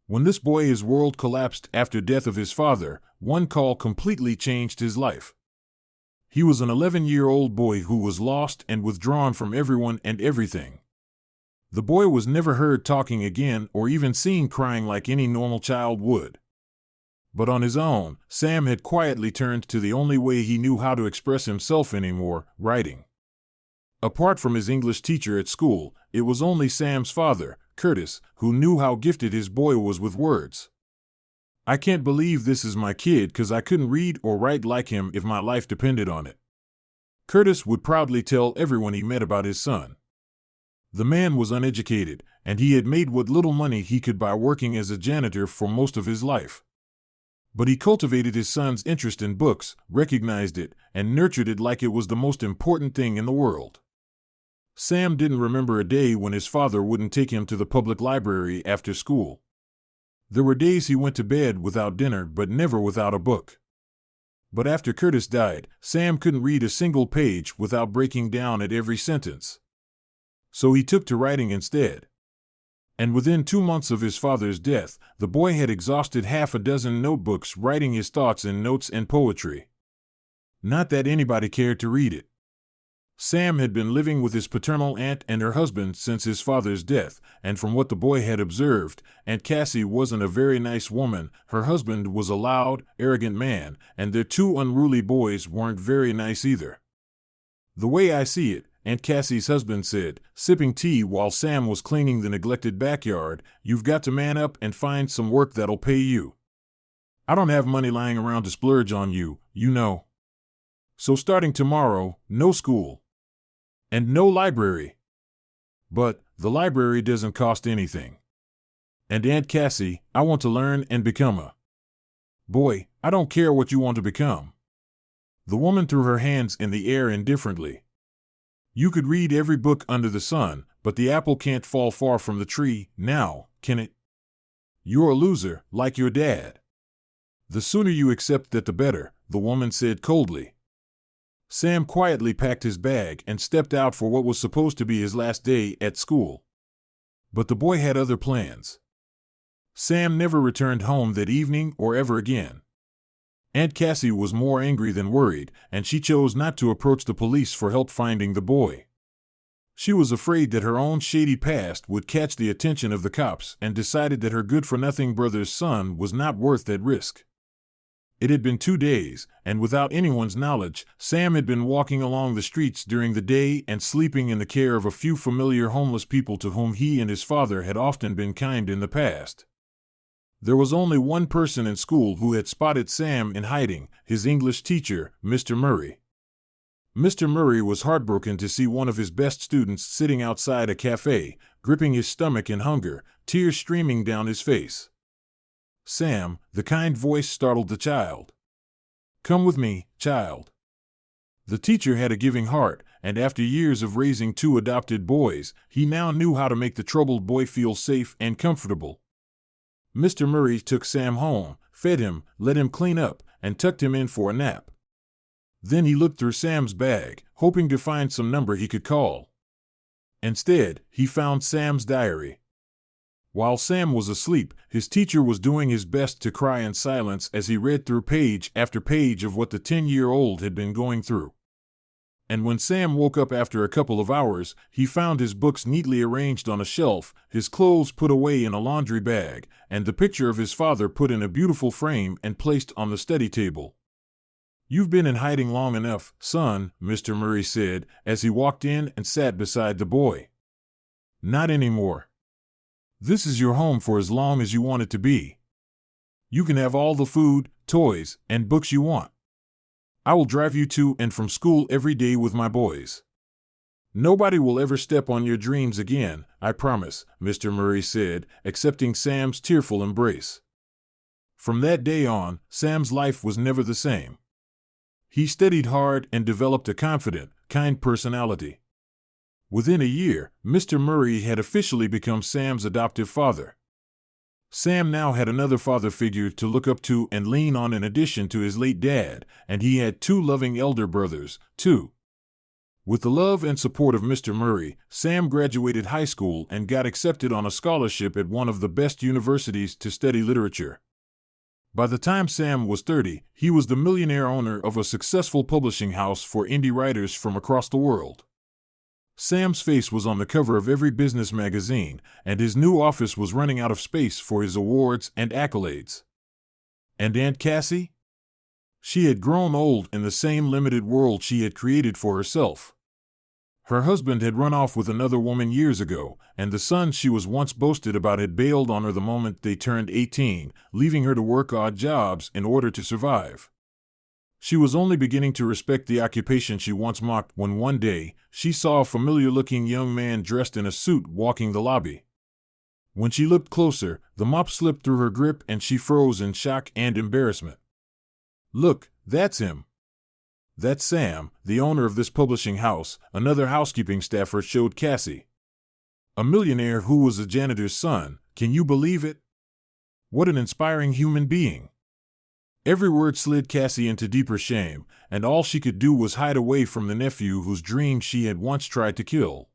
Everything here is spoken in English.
When this boy's world collapsed after death of his father, one call completely changed his life. He was an 11-year-old boy who was lost and withdrawn from everyone and everything. The boy was never heard talking again or even seen crying like any normal child would. But on his own, Sam had quietly turned to the only way he knew how to express himself anymore, writing. Apart from his English teacher at school, it was only Sam's father, Curtis, who knew how gifted his boy was with words. "I can't believe this is my kid because I couldn't read or write like him if my life depended on it," Curtis would proudly tell everyone he met about his son. The man was uneducated, and he had made what little money he could by working as a janitor for most of his life. But he cultivated his son's interest in books, recognized it, and nurtured it like it was the most important thing in the world. Sam didn't remember a day when his father wouldn't take him to the public library after school. There were days he went to bed without dinner but never without a book. But after Curtis died, Sam couldn't read a single page without breaking down at every sentence. So he took to writing instead. And within 2 months of his father's death, the boy had exhausted half a dozen notebooks writing his thoughts in notes and poetry. Not that anybody cared to read it. Sam had been living with his paternal aunt and her husband since his father's death, and from what the boy had observed, Aunt Cassie wasn't a very nice woman, her husband was a loud, arrogant man, and their 2 unruly boys weren't very nice either. "The way I see it," Aunt Cassie's husband said, sipping tea while Sam was cleaning the neglected backyard, "you've got to man up and find some work that'll pay you. I don't have money lying around to splurge on you, you know. So starting tomorrow, no school. And no library. But the library doesn't cost anything. And Aunt Cassie, I want to learn and become a boy. I don't care what you want to become." The woman threw her hands in the air indifferently. "You could read every book under the sun, but the apple can't fall far from the tree, now, can it? You're a loser, like your dad." "The sooner you accept that the better," the woman said coldly. Sam quietly packed his bag and stepped out for what was supposed to be his last day at school. But the boy had other plans. Sam never returned home that evening or ever again. Aunt Cassie was more angry than worried, and she chose not to approach the police for help finding the boy. She was afraid that her own shady past would catch the attention of the cops and decided that her good-for-nothing brother's son was not worth that risk. It had been 2 days, and without anyone's knowledge, Sam had been walking along the streets during the day and sleeping in the care of a few familiar homeless people to whom he and his father had often been kind in the past. There was only one person in school who had spotted Sam in hiding, his English teacher, Mr. Murray. Mr. Murray was heartbroken to see one of his best students sitting outside a cafe, gripping his stomach in hunger, tears streaming down his face. "Sam," the kind voice startled the child. "Come with me, child." The teacher had a giving heart, and after years of raising 2 adopted boys, he now knew how to make the troubled boy feel safe and comfortable. Mr. Murray took Sam home, fed him, let him clean up, and tucked him in for a nap. Then he looked through Sam's bag, hoping to find some number he could call. Instead, he found Sam's diary. While Sam was asleep, his teacher was doing his best to cry in silence as he read through page after page of what the 10-year-old had been going through. And when Sam woke up after a couple of hours, he found his books neatly arranged on a shelf, his clothes put away in a laundry bag, and the picture of his father put in a beautiful frame and placed on the study table. "You've been in hiding long enough, son," Mr. Murray said as he walked in and sat beside the boy. "Not anymore. This is your home for as long as you want it to be. You can have all the food, toys, and books you want. I will drive you to and from school every day with my boys. Nobody will ever step on your dreams again, I promise," Mr. Murray said, accepting Sam's tearful embrace. From that day on, Sam's life was never the same. He studied hard and developed a confident, kind personality. Within a year, Mr. Murray had officially become Sam's adoptive father. Sam now had another father figure to look up to and lean on in addition to his late dad, and he had 2 loving elder brothers, too. With the love and support of Mr. Murray, Sam graduated high school and got accepted on a scholarship at one of the best universities to study literature. By the time Sam was 30, he was the millionaire owner of a successful publishing house for indie writers from across the world. Sam's face was on the cover of every business magazine, and his new office was running out of space for his awards and accolades. And Aunt Cassie? She had grown old in the same limited world she had created for herself. Her husband had run off with another woman years ago, and the son she was once boasted about had bailed on her the moment they turned 18, leaving her to work odd jobs in order to survive. She was only beginning to respect the occupation she once mocked when one day she saw a familiar-looking young man dressed in a suit walking the lobby. When she looked closer, the mop slipped through her grip and she froze in shock and embarrassment. "Look, that's him. That's Sam, the owner of this publishing house," another housekeeping staffer showed Cassie. "A millionaire who was a janitor's son, can you believe it? What an inspiring human being." Every word slid Cassie into deeper shame, and all she could do was hide away from the nephew whose dream she had once tried to kill.